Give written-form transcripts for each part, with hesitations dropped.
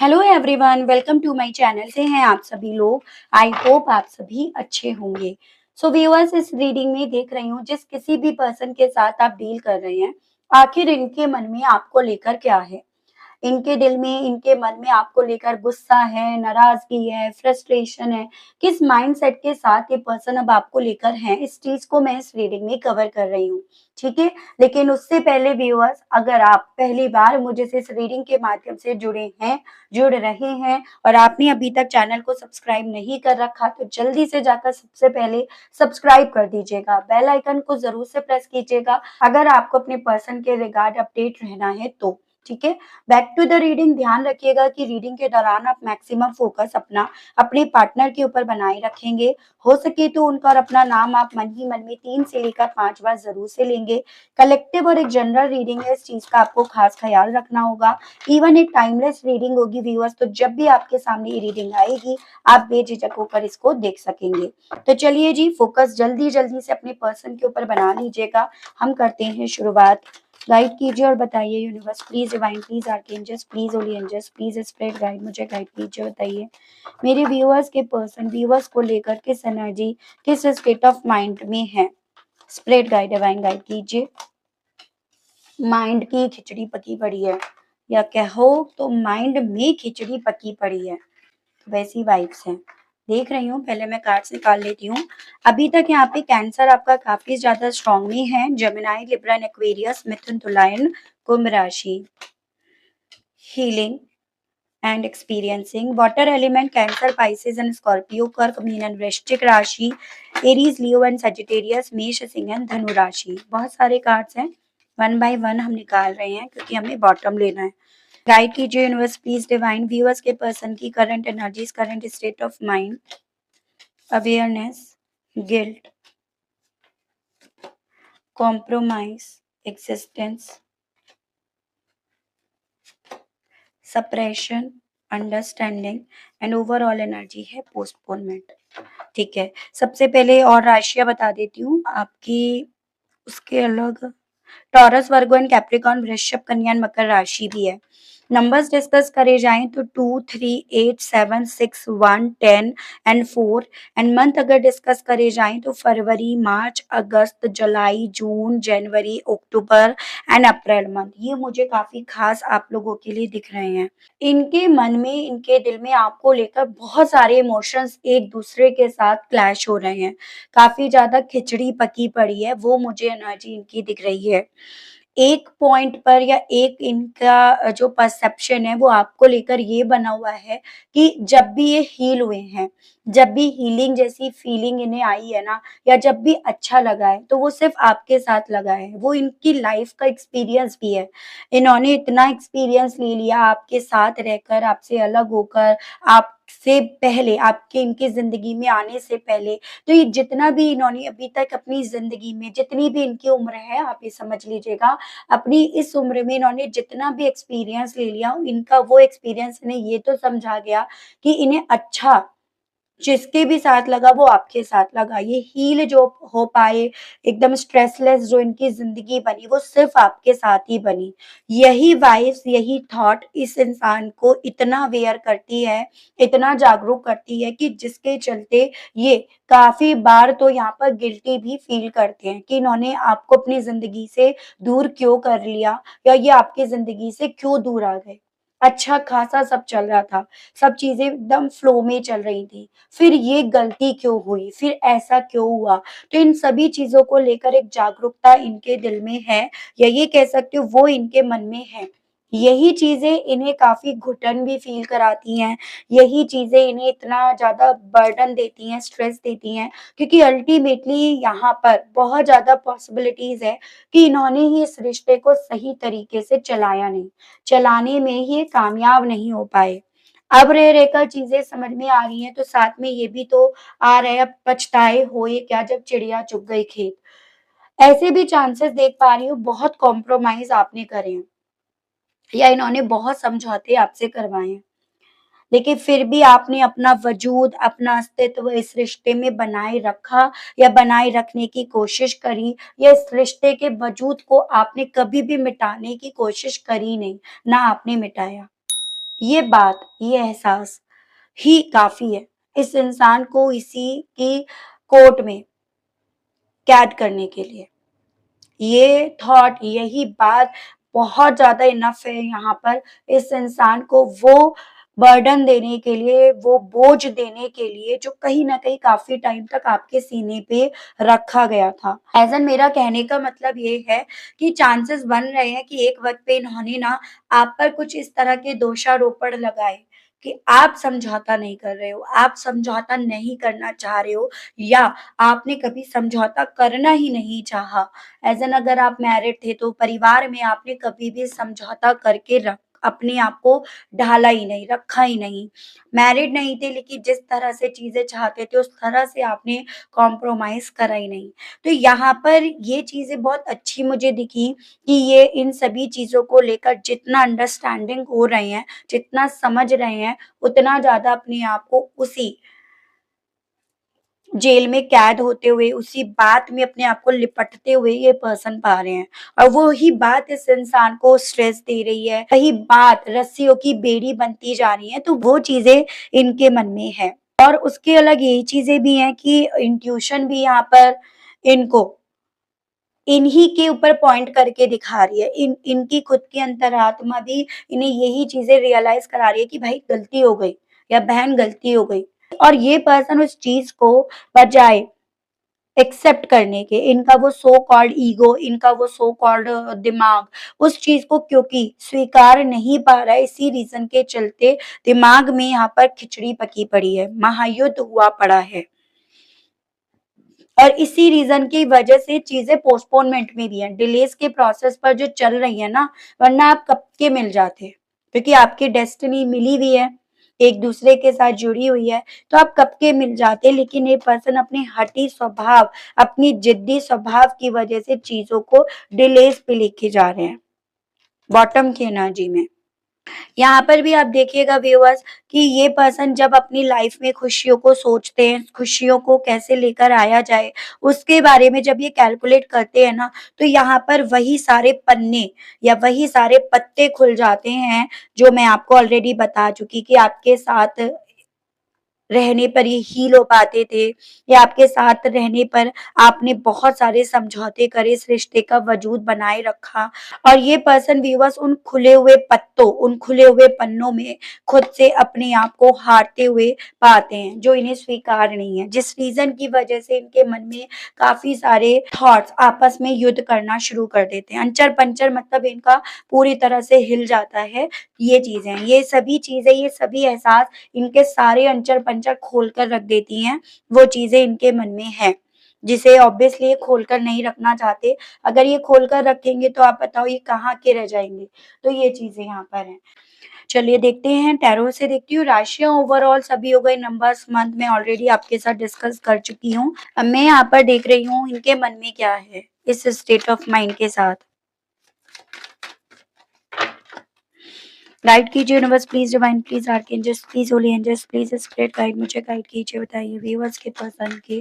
Hello everyone, welcome to my channel. से हैं आप सभी लोग। आई होप आप सभी अच्छे होंगे। सो व्यूअर्स, इस रीडिंग में देख रही हूँ जिस किसी भी पर्सन के साथ आप डील कर रहे हैं, आखिर इनके मन में आपको लेकर क्या है। इनके दिल में, इनके मन में आपको लेकर गुस्सा है, नाराजगी है, फ्रस्ट्रेशन है। किस माइंडसेट के साथ ये पर्सन अब आपको लेकर है, इस चीज को मैं इस रीडिंग में कवर कर रही हूँ। ठीक है, लेकिन उससे पहले व्यूअर्स, अगर आप पहली बार मुझे से इस रीडिंग के माध्यम से जुड़ रहे हैं और आपने अभी तक चैनल को सब्सक्राइब नहीं कर रखा, तो जल्दी से जाकर सबसे पहले सब्सक्राइब कर दीजिएगा। बेल आइकन को जरूर से प्रेस कीजिएगा अगर आपको अपने पर्सन के रिगार्ड अपडेट रहना है तो। ठीक है, बैक टू द रीडिंग। ध्यान रखिएगा कि रीडिंग के दौरान आप मैक्सिमम फोकस अपना अपने पार्टनर के ऊपर बनाए रखेंगे। हो सके तो उनका और अपना नाम आप मन ही मन में 3 से लेकर 5 बार जरूर से लेंगे। कलेक्टिव और एक जनरल रीडिंग है, इस चीज का आपको खास ख्याल रखना होगा। इवन एक टाइमलेस रीडिंग होगी व्यूअर्स, तो जब भी आपके सामने ये रीडिंग आएगी, आप बेझिझक होकर इसको देख सकेंगे। तो चलिए जी, फोकस जल्दी जल्दी से अपने पर्सन के ऊपर बना लीजिएगा। हम करते हैं शुरुआत। गाइड कीजिए और बताइए universe, please divine, please archangels, please holy angels, please spirit guide, मुझे गाइड कीजिए। बताइए मेरे व्यूअर्स को लेकर किस एनर्जी, किस स्टेट ऑफ माइंड में है। स्प्रेड गाइड, डिवाइन गाइड कीजिए। माइंड की खिचड़ी पकी पड़ी है, या कहो तो माइंड में खिचड़ी पकी पड़ी है, वैसी वाइब्स हैं। देख रही हूँ, पहले मैं कार्ड्स निकाल लेती हूँ। अभी तक यहाँ पे कैंसर आपका काफी ज्यादा स्ट्रांग में है। जेमिनाई, लिब्रा एंड एक्वेरियस, मिथुन, तुलायन, कुंभ राशि। Healing and experiencing water element, cancer, Pisces and Scorpio, कर्क, मीन एंड वृश्चिक राशि, एरीज, लियो एंड सजिटेरियस, मेष, सिंह एंड धनु राशि। बहुत सारे कार्ड्स हैं, वन बाय वन हम निकाल रहे हैं क्योंकि हमें बॉटम लेना है। गाइड कीजिए यूनिवर्स, प्लीज डिवाइन। व्यूअर्स के पर्सन की current energies, current state of mind, awareness, guilt, compromise, existence, suppression, understanding and overall energy है पोस्टपोनमेंट। ठीक है, सबसे पहले और राशियां बता देती हूँ आपकी। उसके अलग टॉरस, वर्गो एंड कैप्रिकॉर्न, वृषभ, कन्या एंड मकर राशि भी है। नंबर्स डिस्कस करे जाएं तो 2, 3, 8, 7, 6, 1, 10 एंड 4। एंड मंथ अगर डिस्कस करे जाएं तो फरवरी, मार्च, अगस्त, जुलाई, जून, जनवरी, अक्टूबर एंड अप्रैल मंथ। ये मुझे काफी खास आप लोगों के लिए दिख रहे हैं। इनके मन में, इनके दिल में आपको लेकर बहुत सारे इमोशंस एक दूसरे के साथ क्लैश हो रहे हैं। काफी ज्यादा खिचड़ी पकी पड़ी है, वो मुझे एनर्जी इनकी दिख रही है। एक पॉइंट पर या एक इनका जो परसेप्शन है वो आपको लेकर ये बना हुआ है कि जब भी ये हील हुए हैं, जब भी हीलिंग जैसी फीलिंग इन्हें आई है ना, या जब भी अच्छा लगा है, तो वो सिर्फ आपके साथ लगा है। वो इनकी लाइफ का एक्सपीरियंस भी है। इन्होंने इतना एक्सपीरियंस ले लिया आपके साथ रहकर, आपसे अलग होकर, आपसे पहले, आपके इनकी जिंदगी में आने से पहले। तो ये जितना भी इन्होंने अभी तक अपनी जिंदगी में, जितनी भी इनकी उम्र है, आप ये समझ लीजिएगा, अपनी इस उम्र में इन्होंने जितना भी एक्सपीरियंस ले लिया, इनका वो एक्सपीरियंस इन्हें ये तो समझा गया कि इन्हें अच्छा जिसके भी साथ लगा वो आपके साथ लगा। ये हील जो हो पाए, एकदम स्ट्रेसलेस जो इनकी जिंदगी बनी, वो सिर्फ आपके साथ ही बनी। यही वाइब्स, यही थॉट इस इंसान को इतना अवेयर करती है, इतना जागरूक करती है कि जिसके चलते ये काफी बार तो यहाँ पर गिल्टी भी फील करते हैं कि इन्होंने आपको अपनी जिंदगी से दूर क्यों कर लिया, या ये आपकी जिंदगी से क्यों दूर आ गए। अच्छा खासा सब चल रहा था, सब चीजें एकदम फ्लो में चल रही थी, फिर ये गलती क्यों हुई, फिर ऐसा क्यों हुआ। तो इन सभी चीजों को लेकर एक जागरूकता इनके दिल में है, या ये कह सकते हो वो इनके मन में है। यही चीजें इन्हें काफी घुटन भी फील कराती हैं। यही चीजें इन्हें इतना ज्यादा बर्डन देती हैं, स्ट्रेस देती हैं, क्योंकि अल्टीमेटली यहाँ पर बहुत ज्यादा पॉसिबिलिटीज है कि इन्होंने ही इस रिश्ते को सही तरीके से चलाया नहीं, चलाने में ही कामयाब नहीं हो पाए। अब रह रहकर चीजें समझ में आ रही हैं, तो साथ में ये भी तो आ रहा है, अब पछताए हो ये क्या जब चिड़िया चुग गई खेत। ऐसे भी चांसेस देख पा रही हूँ, बहुत कॉम्प्रोमाइज आपने करे हैं, या इन्होंने बहुत समझौते आपसे करवाए हैं, लेकिन फिर भी आपने अपना वजूद, अपना अस्तित्व इस रिश्ते में बनाए रखा, या बनाए रखने की कोशिश करी, या इस रिश्ते के वजूद को आपने कभी भी मिटाने की कोशिश करी नहीं, ना आपने मिटाया। ये बात, ये एहसास ही काफ़ी है इस इंसान को इसी की कोर्ट में कैद करने के लिए। ये थॉट, यही बात बहुत ज़्यादा इनफ है यहाँ पर इस इंसान को वो बर्डन देने के लिए, वो बोझ देने के लिए जो कहीं न कहीं काफ़ी टाइम तक आपके सीने पे रखा गया था। एज़ एन मेरा कहने का मतलब ये है कि चांसेस बन रहे हैं कि एक वक़्त पे इन्होंने ना आप पर कुछ इस तरह के दोषारोपण लगाए कि आप समझौता नहीं कर रहे हो, आप समझौता नहीं करना चाह रहे हो या आपने कभी समझौता करना ही नहीं चाहा। एज़ एन अगर आप मैरिड थे तो परिवार में आपने कभी भी समझौता करके अपने आप को ढाला ही नहीं, रखा ही नहीं। मैरिड नहीं थे लेकिन जिस तरह से चीज़ें चाहते थे उस तरह से आपने कॉम्प्रोमाइज़ करा ही नहीं। तो यहाँ पर ये चीज़ें बहुत अच्छी मुझे दिखी कि ये इन सभी चीज़ों को लेकर जितना अंडरस्टैंडिंग हो रहे हैं, जितना समझ रहे हैं, उतना ज़्यादा अपने आप को उसी जेल में कैद होते हुए, उसी बात में अपने आप को लिपटते हुए ये पर्सन पा रहे हैं। और वो ही बात इस इंसान को स्ट्रेस दे रही है, वही बात रस्सियों की बेड़ी बनती जा रही है, तो वो चीज़ें इनके मन में है। और उसके अलग यही चीज़ें भी हैं कि इंट्यूशन भी यहाँ पर इनको इन्हीं के ऊपर पॉइंट करके दिखा रही है। इनकी खुद की अंतरात्मा भी इन्हें यही चीज़ें रियलाइज़ करा रही है कि भाई गलती हो गई या बहन गलती हो गई। और ये पर्सन उस चीज़ को बजाए एक्सेप्ट करने के, इनका वो सो कॉल्ड ईगो, इनका वो सो कॉल्ड दिमाग उस चीज़ को क्योंकि स्वीकार नहीं पा रहा है, इसी रीज़न के चलते दिमाग में यहाँ पर खिचड़ी पकी पड़ी है, महायुद्ध हुआ पड़ा है। और इसी रीज़न की वजह से चीज़ें पोस्टपोनमेंट में भी हैं, डिलेज़ के प्रोसेस पर जो चल रही है ना, वरना आप कब के मिल जाते। क्योंकि आपकी डेस्टिनी मिली हुई है, एक-दूसरे के साथ जुड़ी हुई है, तो आप कब के मिल जाते। लेकिन ये पर्सन अपने हठी स्वभाव, अपनी ज़िद्दी स्वभाव की वजह से चीज़ों को डिलेज़ पे लेके जा रहे हैं, बॉटम की एनर्जी में। यहाँ पर भी आप देखिएगा व्यूअर्स कि ये पर्सन जब अपनी लाइफ में खुशियों को सोचते हैं, खुशियों को कैसे लेकर आया जाए, उसके बारे में जब ये कैलकुलेट करते हैं ना, तो यहाँ पर वही सारे पन्ने या वही सारे पत्ते खुल जाते हैं, जो मैं आपको ऑलरेडी बता चुकी कि आपके साथ रहने पर ये हील हो पाते थे या आपके साथ रहने पर आपने बहुत सारे समझौते करे, इस रिश्ते का वजूद बनाए रखा। और ये पर्सन व्यूअर्स उन खुले हुए पत्तों, उन खुले हुए पन्नों में खुद से अपने आप को हारते हुए पाते हैं, जो इन्हें स्वीकार नहीं है। जिस रीज़न की वजह से इनके मन में काफ़ी सारे थॉट्स आपस में युद्ध करना शुरू कर देते हैं। अंचर-पंचर मतलब इनका पूरी तरह से हिल जाता है, ये चीज़ें। ये सभी चीज़ें, ये सभी एहसास इनके सारे अंचर-पंचर खोल कर रख देती हैं, वो चीज़ें इनके मन में हैं, जिसे ऑब्वियसली ये खोल कर नहीं रखना चाहते। अगर ये खोल कर रखेंगे तो आप बताओ ये कहाँ के रह जाएँगे? तो ये चीज़ें यहाँ पर हैं। चलिए देखते हैं, टैरो से देखती हूँ राशियाँ ओवरऑल सभी हो गई, नंबर्स मंथ मैं ऑलरेडी आपके साथ डिस्कस कर चुकी हूँ। अब मैं यहाँ पर देख रही हूँ इनके मन में क्या है, इस स्टेट ऑफ माइंड के साथ। गाइड कीजिए universe please, divine please, archangels please, holy angels please, spirit guide मुझे गाइड कीजिए। बताइए व्यूअर्स के पर्सन के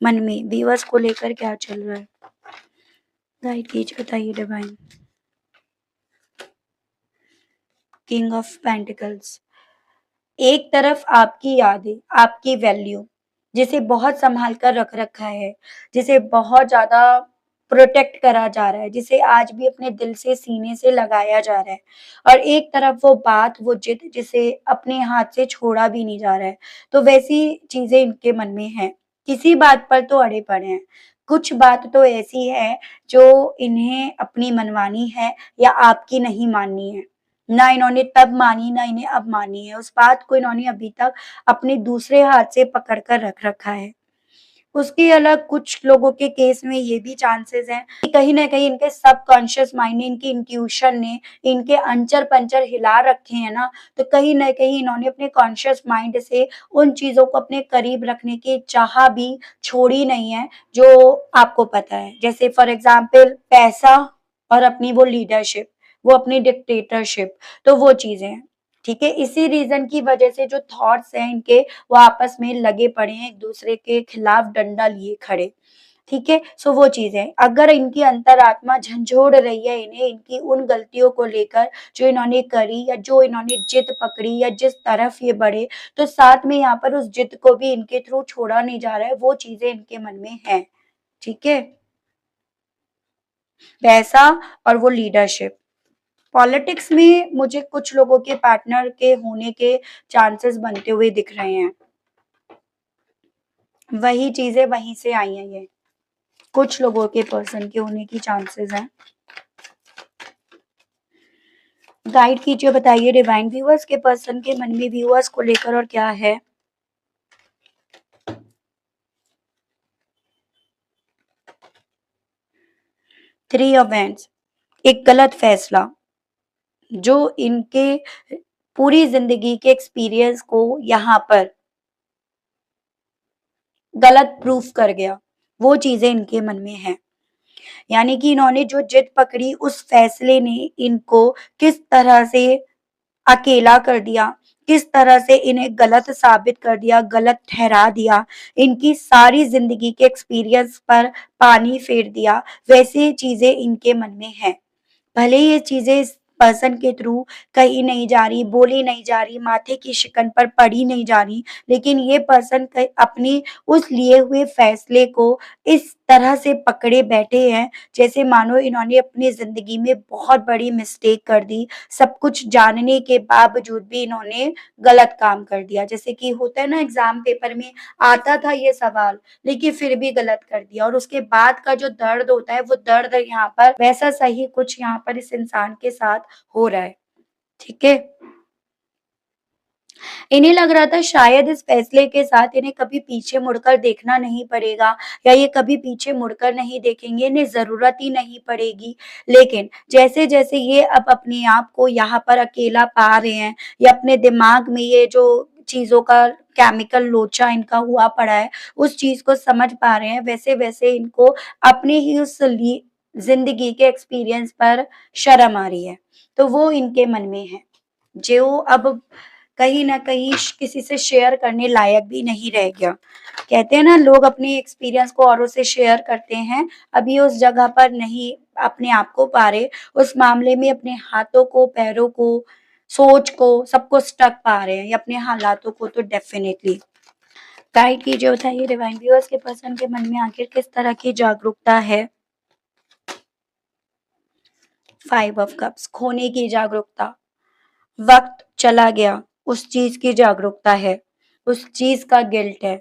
मन में व्यूअर्स को लेकर क्या चल रहा है, गाइड कीजिए, बताइए डिवाइन। किंग ऑफ पेंटिकल्स, एक तरफ आपकी यादें, आपकी वैल्यू, जिसे बहुत संभाल कर रख रखा है, जिसे बहुत ज़्यादा प्रोटेक्ट करा जा रहा है, जिसे आज भी अपने दिल से, सीने से लगाया जा रहा है। और एक तरफ वो बात, वो जिद जिसे अपने हाथ से छोड़ा भी नहीं जा रहा है। तो वैसी चीज़ें इनके मन में हैं। किसी बात पर तो अड़े पड़े हैं। कुछ बात तो ऐसी है जो इन्हें अपनी मनवानी है या आपकी नहीं माननी है। ना इन्होंने तब मानी, ना इन्हें अब मानी है। उस बात को इन्होंने अभी तक अपने दूसरे हाथ से पकड़ कर रख रखा है। उसके अलग कुछ लोगों के केस में ये भी चांसेस हैं कि कहीं न कहीं इनके सबकॉन्शियस माइंड ने, इनकी इंट्यूशन ने, इनके अंचर-पंचर हिला रखे हैं ना, तो कहीं न कहीं इन्होंने अपने कॉन्शियस माइंड से उन चीज़ों को अपने करीब रखने की चाह भी छोड़ी नहीं है, जो आपको पता है। जैसे फॉर एग्ज़ाम्पल पैसा और अपनी वो लीडरशिप, वो अपनी डिक्टेटरशिप, तो वो चीज़ें हैं। ठीक है? इसी रीज़न की वजह से जो थॉट्स हैं इनके, वो आपस में लगे पड़े हैं, एक-दूसरे के खिलाफ डंडा लिए खड़े। ठीक है? सो वो चीज़ें अगर इनकी अंतरात्मा झंझोड़ रही है इन्हें इनकी उन गलतियों को लेकर जो इन्होंने करी या जो इन्होंने जिद पकड़ी या जिस तरफ ये बढ़े, तो साथ में यहाँ पर उस जिद को भी इनके थ्रू छोड़ा नहीं जा रहा है, वो चीज़ें इनके मन में हैं। ठीक है? पैसा और वो लीडरशिप। पॉलिटिक्स में मुझे कुछ लोगों के पार्टनर के होने के चांसेस बनते हुए दिख रहे हैं। वही चीज़ें वहीं से आई हैं ये। कुछ लोगों के पर्सन के होने की चांसेस हैं। गाइड कीजिए, बताइए डिवाइन व्यूअर्स के पर्सन के मन में व्यूअर्स को लेकर और क्या है? थ्री ऑफ वैंड्स, एक गलत फैसला जो इनके पूरी जिंदगी के एक्सपीरियंस को यहाँ पर गलत प्रूफ कर गया, वो चीजें इनके मन में है। यानी कि इन्होंने जो जिद पकड़ी उस फैसले ने इनको किस तरह से अकेला कर दिया, किस तरह से इन्हें गलत साबित कर दिया, गलत ठहरा दिया, इनकी सारी जिंदगी के एक्सपीरियंस पर पानी फेर दिया, वैसे चीजें इनके मन में है। भले ही ये चीजें इस पर्सन के थ्रू कही नहीं जा रही, बोली नहीं जा रही, माथे की शिकन पर पड़ी नहीं जा रही, लेकिन ये पर्सन अपनी उस लिए हुए फैसले को इस तरह से पकड़े बैठे हैं जैसे मानो इन्होंने अपनी जिंदगी में बहुत बड़ी मिस्टेक कर दी, सब कुछ जानने के बावजूद भी इन्होंने गलत काम कर दिया। जैसे कि होता है ना एग्जाम पेपर में आता था ये सवाल, लेकिन फिर भी गलत कर दिया और उसके बाद का जो दर्द होता है वो दर्द यहाँ पर वैसा सही कुछ यहाँ पर इस इंसान के साथ हो रहा है। ठीक है? इन्हें लग रहा था शायद इस फैसले के साथ इन्हें कभी पीछे मुड़कर देखना नहीं पड़ेगा या ये कभी पीछे मुड़कर नहीं देखेंगे, इन्हें ज़रूरत ही नहीं पड़ेगी। लेकिन जैसे-जैसे ये अब अपने आप को यहाँ पर अकेला पा रहे हैं या अपने दिमाग में ये जो चीज़ों का केमिकल लोचा इनका हुआ पड़ा है, उस चीज़ को समझ पा रहे हैं, वैसे-वैसे इनको अपने ही उस ली ज़िंदगी के एक्सपीरियंस पर शर्म आ रही है। तो वो इनके मन में है, जो अब कहीं न कहीं किसी से शेयर करने लायक भी नहीं रह गया। कहते हैं ना लोग अपने एक्सपीरियंस को औरों से शेयर करते हैं, अभी उस जगह पर नहीं अपने आप को पा रहे, उस मामले में अपने हाथों को, पैरों को, सोच को, सबको स्टक पा रहे हैं या अपने हालातों को तो डेफ़िनेटली। गाइड कीजिए, बताइए डिवाइन व्यूअर्स के पर्सन के मन में आखिर किस तरह की जागरूकता है? 5 ऑफ कप्स, खोने की जागरूकता। वक़्त चला गया, उस चीज़ की जागरूकता है, उस चीज़ का गिल्ट है,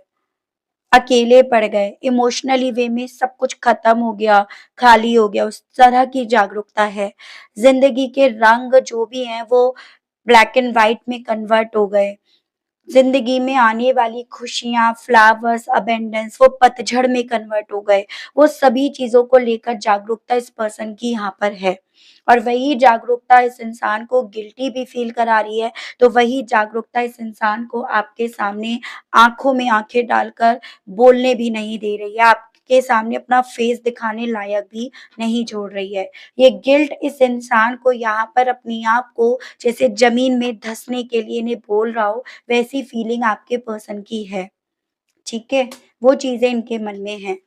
अकेले पड़ गए, इमोशनली वे में सब कुछ खत्म हो गया, खाली हो गया, उस तरह की जागरूकता है। ज़िंदगी के रंग जो भी हैं वो ब्लैक एंड व्हाइट में कन्वर्ट हो गए। ज़िंदगी में आने वाली खुशियाँ, फ्लावर्स, अबंडेंस वो पतझड़ में कन्वर्ट हो गए। वो सभी चीज़ों को लेकर जागरूकता इस पर्सन की यहाँ पर है और वही जागरूकता इस इंसान को गिल्टी भी फ़ील करा रही है, तो वही जागरूकता इस इंसान को आपके सामने आँखों में आँखें डालकर बोलने भी नहीं दे रही है, आपके सामने अपना फेस दिखाने लायक भी नहीं छोड़ रही है। ये गिल्ट इस इंसान को यहाँ पर अपने आप को जैसे ज़मीन में धँसने के लिए इन्हें बोल रहा हो, वैसी फीलिंग आपके पर्सन की है, ठीक है? वो चीज़ें इनके मन में हैं।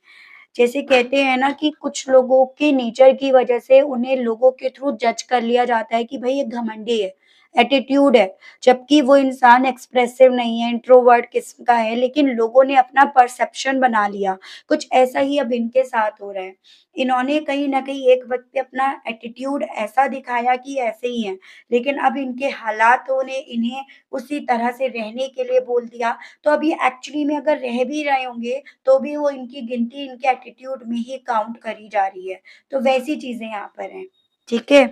जैसे कहते हैं ना कि कुछ लोगों के नेचर की वजह से उन्हें लोगों के थ्रू जज कर लिया जाता है कि भई ये घमंडी है, एटीट्यूड है, जबकि वो इंसान एक्सप्रेसिव नहीं है, इंट्रोवर्ट किस्म का है, लेकिन लोगों ने अपना परसेप्शन बना लिया। कुछ ऐसा ही अब इनके साथ हो रहा है। इन्होंने कहीं न कहीं एक वक़्त पे अपना एटीट्यूड ऐसा दिखाया कि ऐसे ही हैं, लेकिन अब इनके हालातों ने इन्हें उसी तरह से रहने के लिए बोल दिया, तो अभी एक्चुअली में अगर रह भी रहे होंगे, तो भी वो इनकी गिनती इनके एटीट्यूड में ही काउंट करी जा रही है। तो वैसी चीज़ें यहाँ पर हैं, ठीक है?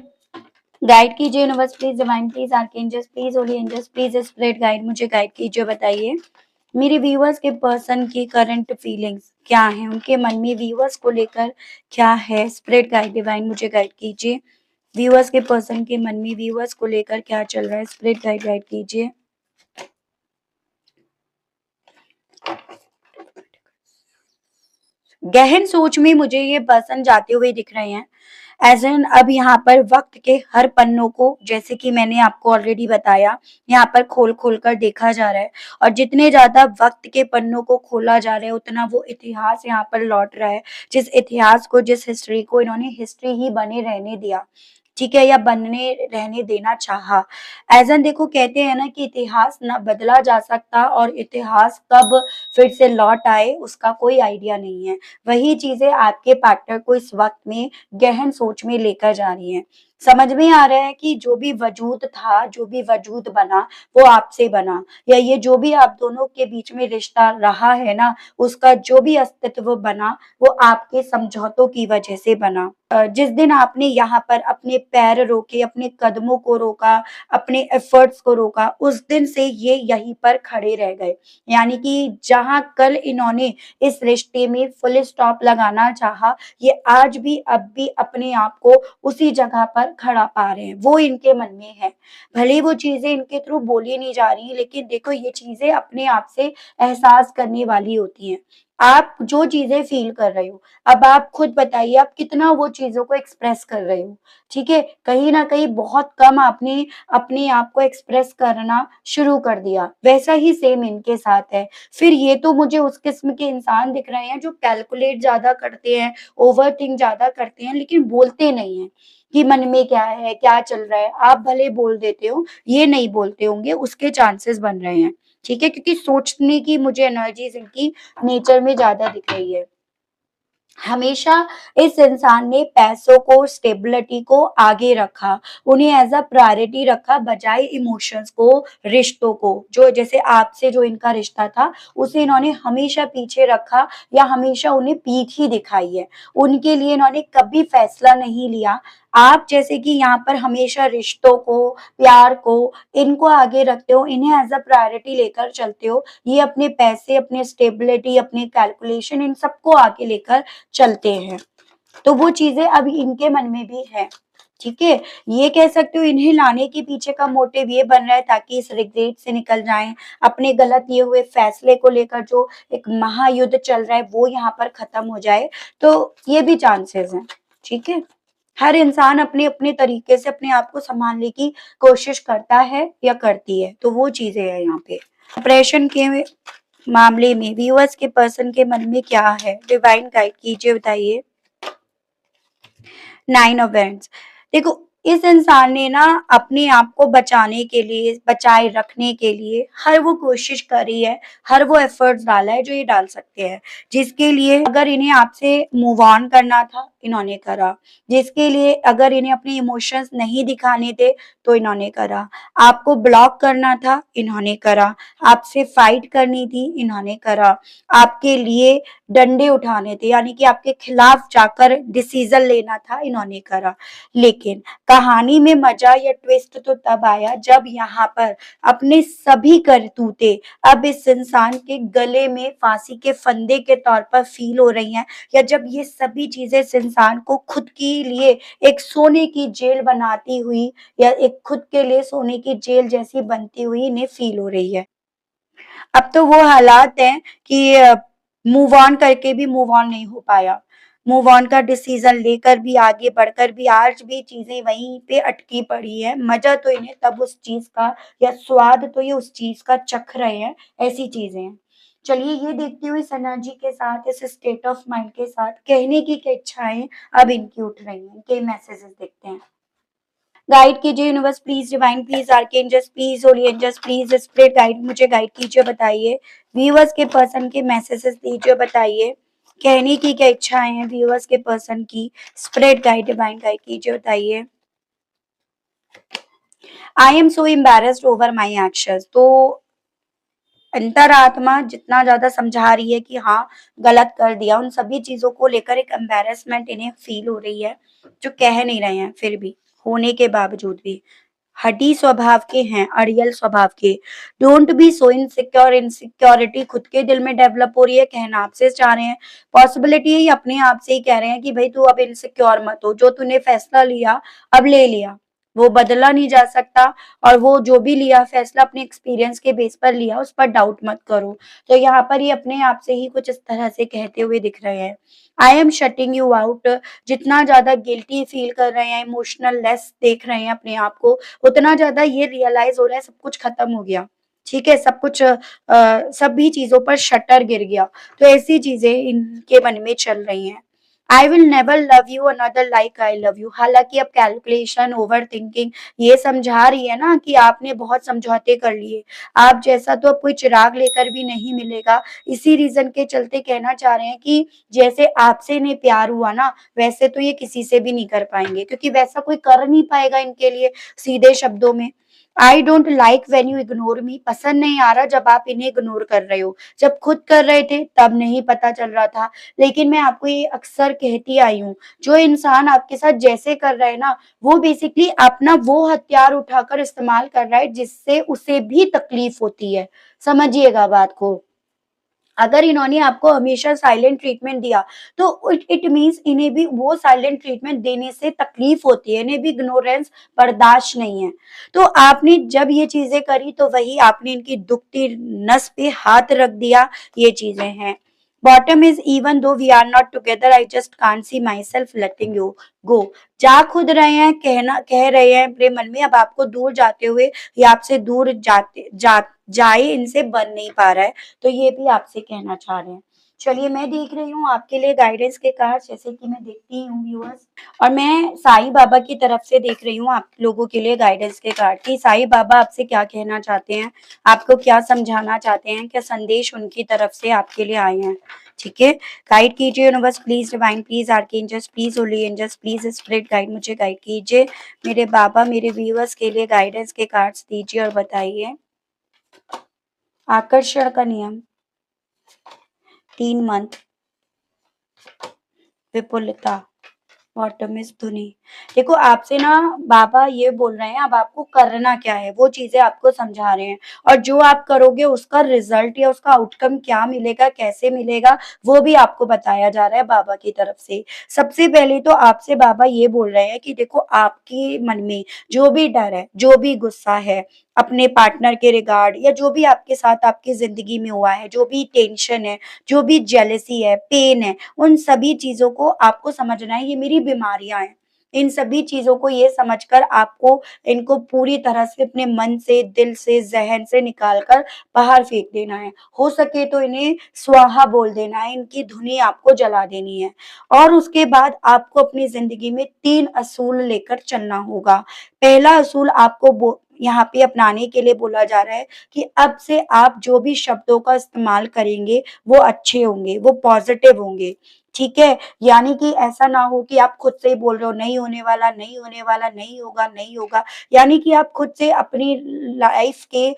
गाइड कीजिए universe please, divine please, archangels please, holy angels please, spirit guide मुझे गाइड कीजिए, बताइए। मेरे व्यूअर्स के पर्सन की करंट फीलिंग्स क्या हैं? उनके मन में व्यूअर्स को लेकर क्या है? स्पिरिट गाइड डिवाइन मुझे गाइड कीजिए। व्यूअर्स के पर्सन के मन में व्यूअर्स को लेकर क्या चल रहा है? स्पिरिट गाइड गाइड कीजिए। गहन सोच में मुझे ये पर्सन जाते हुए दिख रहे हैं। एज़ एन अब यहाँ पर वक़्त के हर पन्नों को, जैसे कि मैंने आपको ऑलरेडी बताया, यहाँ पर खोल-खोल कर देखा जा रहा है और जितने ज़्यादा वक़्त के पन्नों को खोला जा रहा है, उतना वो इतिहास यहाँ पर लौट रहा है। जिस इतिहास को, जिस हिस्ट्री को इन्होंने हिस्ट्री ही बने रहने दिया, ठीक है? या बनने रहने देना चाहा। एज़ एन देखो, कहते हैं ना कि इतिहास ना बदला जा सकता और इतिहास कब फिर से लौट आए, उसका कोई आइडिया नहीं है। वही चीज़ें आपके पार्टनर को इस वक़्त में गहन सोच में लेकर जा रही हैं। समझ में आ रहा है कि जो भी वजूद था, जो भी वजूद बना, वो आपसे बना, या ये जो भी आप दोनों के बीच में रिश्ता रहा है ना, उसका जो भी अस्तित्व बना, वो आपके समझौतों की वजह से बना। जिस दिन आपने यहाँ पर अपने पैर रोके, अपने कदमों को रोका, अपने एफर्ट्स को रोका, उस दिन से ये यहीं पर खड़े रह गए। यानी कि जहाँ कल इन्होंने इस रिश्ते में फुल स्टॉप लगाना चाहा, ये आज भी अब भी अपने आप को उसी जगह पर खड़ा पा रहे हैं। वो इनके मन में है। भले ही वो चीज़ें इनके थ्रू बोली नहीं जा रही, लेकिन देखो, ये चीज़ें अपने आप से एहसास करने वाली होती हैं। आप जो चीज़ें फ़ील कर रहे हो, अब आप खुद बताइए, आप कितना वो चीज़ों को एक्सप्रेस कर रहे हो, ठीक है? कहीं न कहीं बहुत कम आपने अपने आप को एक्सप्रेस करना शुरू कर दिया। वैसा ही सेम इनके साथ है। फिर ये तो मुझे उस किस्म के इंसान दिख रहे हैं जो कैलकुलेट ज़्यादा करते हैं, ओवरथिंक ज़्यादा करते हैं, लेकिन बोलते नहीं हैं कि मन में क्या है, क्या चल रहा है। आप भले बोल देते हो, ये नहीं बोलते होंगे, उसके चांसेस बन रहे हैं, ठीक है? क्योंकि सोचने की मुझे एनर्जीज़ इनकी नेचर में ज़्यादा दिख रही है। हमेशा इस इंसान ने पैसों को, स्टेबिलिटी को आगे रखा, उन्हें एज़ अ प्रायोरिटी रखा बजाय इमोशंस को, रिश्तों को। जो जैसे आपसे जो इनका रिश्ता था, उसे इन्होंने हमेशा पीछे रखा या हमेशा उन्हें पीठ ही दिखाई है। उनके लिए इन्होंने कभी फैसला नहीं लिया। आप जैसे कि यहाँ पर हमेशा रिश्तों को, प्यार को, इनको आगे रखते हो, इन्हें एज़ अ प्रायोरिटी लेकर चलते हो। ये अपने पैसे, अपने स्टेबिलिटी, अपने कैलकुलेशन, इन सबको आगे लेकर चलते हैं। तो वो चीज़ें अब इनके मन में भी है, ठीक है? ये कह सकते हो, इन्हें लाने के पीछे का मोटिव ये बन रहा है ताकि इस रिग्रेट से निकल जाएँ, अपने गलत लिए हुए फैसले को लेकर जो एक महायुद्ध चल रहा है, वो यहाँ पर खत्म हो जाए। तो ये भी चांसेस हैं, ठीक है? हर इंसान अपने-अपने तरीके से अपने आप को सँभालने की कोशिश करता है या करती है, तो वो चीज़ें हैं यहाँ पे। डिप्रेशन के मामले में व्यूअर्स के पर्सन के मन में क्या है? डिवाइन गाइड कीजिए, बताइए। 9 ऑफ वैंड्स। देखो, इस इंसान ने ना अपने आप को बचाने के लिए, बचाए रखने के लिए हर वो कोशिश करी है, हर वो एफर्ट्स डाला है जो ये डाल सकते हैं। जिसके लिए अगर इन्हें आपसे मूव ऑन करना था, इन्होंने करा। जिसके लिए अगर इन्हें अपने इमोशंस नहीं दिखाने थे, तो इन्होंने करा। आपको ब्लॉक करना था, इन्होंने करा। आपसे फाइट करनी थी, इन्होंने करा। आपके लिए डंडे उठाने थे, यानी कि आपके खिलाफ जाकर डिसीजन लेना था, इन्होंने करा। लेकिन कहानी में मजा या ट्विस्ट तो तब आया जब यहाँ पर अपने सभी करतूते अब इस इंसान के गले में फांसी के फंदे के तौर पर फील हो रही हैं, या जब ये सभी चीजें इस इंसान को खुद के लिए एक सोने की जेल बनाती हुई, या एक खुद के लिए सोने की जेल जैसी बनती हुई इन्हें फील हो रही है। अब तो वो हालात हैं कि मूव ऑन करके भी मूव ऑन नहीं हो पाया। मूव ऑन का डिसीज़न लेकर भी, आगे बढ़कर भी, आज भी चीज़ें वहीं पे अटकी पड़ी हैं। मज़ा तो इन्हें तब उस चीज़ का, या स्वाद तो ये उस चीज़ का चख रहे हैं, ऐसी चीज़ें हैं। चलिए, ये देखती हुई इस एनर्जी के साथ, इस स्टेट ऑफ माइंड के साथ कहने की क्या इच्छाएँ अब इनकी उठ रही हैं, इनके मैसेजेस देखते हैं। गाइड कीजिए universe please, divine please, archangels please, holy angels please, spirit guide, मुझे गाइड कीजिए, बताइए। व्यूअर्स के पर्सन के मैसेजेस दीजिए, बताइए। कहने की क्या इच्छाएं हैं व्यूअर्स के पर्सन की, स्पिरिट गाइड, डिवाइन गाइड कीजिए, बताइए। I am so embarrassed over my actions. तो अंतरात्मा जितना ज्यादा समझा रही है कि हाँ, गलत कर दिया, उन सभी चीजों को लेकर एक एम्बैरेसमेंट इन्हें फील हो रही है, जो कह नहीं रहे हैं, फिर भी होने के बावजूद भी हठी स्वभाव के हैं, अड़ियल स्वभाव के। Don't be so insecure, insecurity खुद के दिल में डेवलप हो रही है, कहना आपसे चाह रहे हैं। पॉसिबिलिटी है, अपने आप से ही कह रहे हैं कि भाई तू अब इनसिक्योर मत हो, जो तूने फैसला लिया अब ले लिया, वो बदला नहीं जा सकता, और वो जो भी लिया फैसला अपने एक्सपीरियंस के बेस पर लिया, उस पर डाउट मत करो। तो यहाँ पर ये अपने आप से ही कुछ इस तरह से कहते हुए दिख रहे हैं, I am shutting you out. जितना ज़्यादा गिल्टी फील कर रहे हैं, इमोशनल लेस देख रहे हैं अपने आप को, उतना ज़्यादा ये रियलाइज़ हो रहा है सब कुछ खत्म हो गया। ठीक है? सब कुछ सभी चीज़ों पर शटर गिर गया। तो ऐसी चीज़ें इनके मन में चल रही हैं। I will never love you another like I love you. हालाँकि अब कैलकुलेशन, ओवरथिंकिंग ये समझा रही है ना कि आपने बहुत समझौते कर लिए। आप जैसा तो अब कोई चिराग लेकर भी नहीं मिलेगा। इसी रीज़न के चलते कहना चाह रहे हैं कि जैसे आपसे इन्हें प्यार हुआ ना, वैसे तो ये किसी से भी नहीं कर पाएँगे, क्योंकि वैसा कोई कर नहीं पाएगा इनके लिए, सीधे शब्दों में। I don't like when you ignore me. पसंद नहीं आ रहा जब आप इन्हें इग्नोर कर रहे हो। जब खुद कर रहे थे तब नहीं पता चल रहा था। लेकिन मैं आपको ये अक्सर कहती आई हूँ, जो इंसान आपके साथ जैसे कर रहा है ना, वो बेसिकली अपना वो हथियार उठाकर इस्तेमाल कर रहा है जिससे उसे भी तकलीफ होती है। समझिएगा बात को। अगर इन्होंने आपको हमेशा साइलेंट ट्रीटमेंट दिया, तो इट मीन्स इन्हें भी वो साइलेंट ट्रीटमेंट देने से तकलीफ होती है, इन्हें भी इग्नोरेंस बर्दाश्त नहीं है। तो आपने जब ये चीज़ें करी, तो वही आपने इनकी दुखती नस पे हाथ रख दिया, ये चीज़ें हैं। Bottom is even though we are not together I just can't see myself letting you go. जा खुद रहे हैं, कह रहे हैं अपने मन में, अब आपको दूर जाते हुए या आपसे दूर जाए इनसे बन नहीं पा रहा है। तो ये भी आपसे कहना चाह रहे हैं। चलिए, मैं देख रही हूँ आपके लिए गाइडेंस के कार्ड, जैसे कि मैं देखती ही हूँ व्यूअर्स, और मैं साईं बाबा की तरफ से देख रही हूँ आप लोगों के लिए गाइडेंस के कार्ड कि साईं बाबा आपसे क्या कहना चाहते हैं, आपको क्या समझाना चाहते हैं, क्या संदेश उनकी तरफ से आपके लिए आए हैं। ठीक है? गाइड कीजिए universe please, divine please, archangels please, holy angels please, spirit guide मुझे गाइड कीजिए। मेरे बाबा मेरे व्यूअर्स के लिए गाइडेंस के कार्ड्स दीजिए और बताइए। आकर्षण का नियम, 3 मंथ, विपुलता, बॉटम इज धुनी। देखो, आपसे ना बाबा ये बोल रहे हैं अब आपको करना क्या है, वो चीजें आपको समझा रहे हैं, और जो आप करोगे उसका रिजल्ट या उसका आउटकम क्या मिलेगा, कैसे मिलेगा, वो भी आपको बताया जा रहा है बाबा की तरफ से। सबसे पहले तो आपसे बाबा ये बोल रहे हैं कि देखो, आपके मन में जो भी डर है, जो भी गुस्सा है अपने पार्टनर के रिगार्ड, या जो भी आपके साथ आपकी जिंदगी में हुआ है, जो भी टेंशन है, जो भी जेलेसी है, पेन है, उन सभी चीज़ों को आपको समझना है, ये मेरी बीमारियाँ हैं। इन सभी चीज़ों को ये समझकर आपको इनको पूरी तरह से अपने मन से, दिल से, ज़हन से निकाल कर बाहर फेंक देना है। हो सके तो इन्हें स्वाहा बोल देना है, इनकी धुनी आपको जला देनी है। और उसके बाद आपको अपनी ज़िंदगी में 3 असूल लेकर चलना होगा। पहला असूल आपको यहाँ पे अपनाने के लिए बोला जा रहा है कि अब से आप जो भी शब्दों का इस्तेमाल करेंगे, वो अच्छे होंगे, वो पॉजिटिव होंगे। ठीक है? यानी कि ऐसा ना हो कि आप खुद से ही बोल रहे हो नहीं होने वाला, नहीं होने वाला, नहीं होगा, नहीं होगा। यानी कि आप खुद से अपनी लाइफ के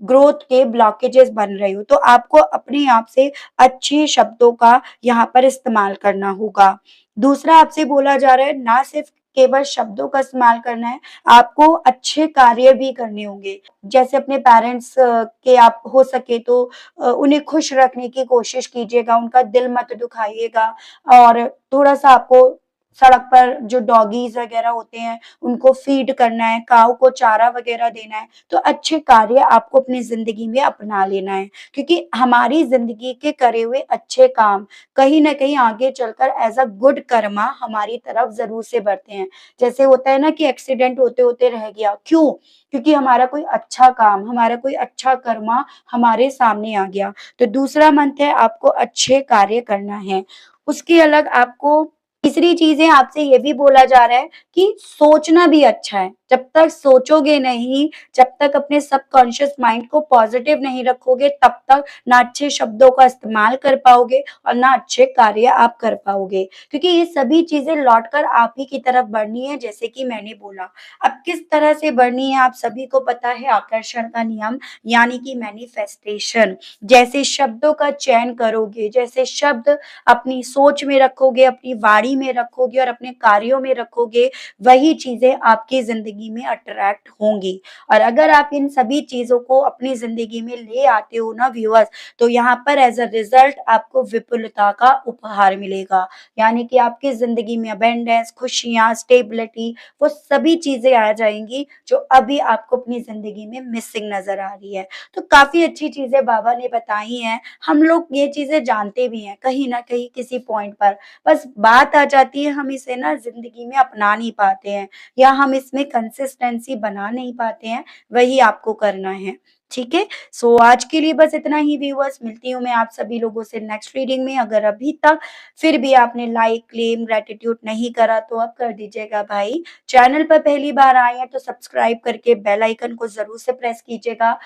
ग्रोथ के ब्लॉकेजेस बन रहे हो। तो आपको अपने आप से अच्छे शब्दों का यहाँ पर इस्तेमाल करना होगा। दूसरा आपसे बोला जा रहा है, ना सिर्फ केवल शब्दों का इस्तेमाल करना है, आपको अच्छे कार्य भी करने होंगे। जैसे अपने पेरेंट्स के आप हो सके तो उन्हें खुश रखने की कोशिश कीजिएगा, उनका दिल मत दुखाइएगा, और थोड़ा-सा आपको सड़क पर जो डॉगीज़ वगैरह होते हैं, उनको फीड करना है, काऊ को चारा वगैरह देना है। तो अच्छे कार्य आपको अपनी ज़िंदगी में अपना लेना है, क्योंकि हमारी ज़िंदगी के करे हुए अच्छे काम कहीं न कहीं आगे चलकर एज़ अ गुड कर्मा हमारी तरफ ज़रूर से बढ़ते हैं। जैसे होता है ना कि एक्सीडेंट होते-होते रह गया, क्यों? क्योंकि हमारा कोई अच्छा काम, हमारा कोई अच्छा कर्मा हमारे सामने आ गया। तो दूसरा मंत्र है, आपको अच्छे कार्य करना है। उसके अलग आपको तीसरी चीज़ है, आपसे ये भी बोला जा रहा है कि सोचना भी अच्छा है। जब तक सोचोगे नहीं, जब तक अपने सबकॉन्शियस माइंड को पॉजिटिव नहीं रखोगे, तब तक ना अच्छे शब्दों का इस्तेमाल कर पाओगे और ना अच्छे कार्य आप कर पाओगे। क्योंकि ये सभी चीज़ें लौटकर आप ही की तरफ बढ़नी है, जैसे कि मैंने बोला। अब किस तरह से बढ़नी है आप सभी को पता है, आकर्षण का नियम यानी कि मैनिफेस्टेशन। जैसे शब्दों का चयन करोगे, जैसे शब्द अपनी सोच में रखोगे, अपनी वाणी में रखोगे और अपने कार्यों में रखोगे, वही चीज़ें आपकी ज़िंदगी ज़िंदगी में अट्रैक्ट होंगी। और अगर आप इन सभी चीज़ों को अपनी ज़िंदगी में ले आते हो ना व्यूअर्स, तो यहाँ पर एज़ अ रिज़ल्ट आपको विपुलता का उपहार मिलेगा। यानी कि आपकी ज़िंदगी में अबंडेंस, खुशियाँ, स्टेबिलिटी, वो सभी चीज़ें आ जाएँगी जो अभी आपको अपनी ज़िंदगी में मिसिंग नज़र आ रही है। तो काफ़ी अच्छी चीज़ें बाबा ने बताई हैं, हम लोग ये चीज़ें जानते भी हैं कहीं न कहीं किसी पॉइंट पर, बस बात आ जाती है हम इसे ना ज़िंदगी में अपना नहीं पाते हैं या हम इसमें कंसिस्टेंसी बना नहीं पाते हैं, वही आपको करना है, ठीक है? सो आज के लिए बस इतना ही व्यूअर्स, मिलती हूँ मैं आप सभी लोगों से नेक्स्ट रीडिंग में। अगर अभी तक फिर भी आपने लाइक, क्लेम, ग्रैटिट्यूड नहीं करा तो अब कर दीजिएगा भाई। चैनल पर पहली बार आए हैं तो सब्सक्राइब करके बेल आइकन को ज़रूर से प्रेस कीजिएगा।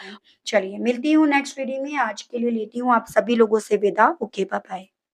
चलिए मिलती हूँ नेक्स्ट रीडिंग में, आज के लिए लेती हूँ आप सभी लोगों से विदा। Okay, bye bye.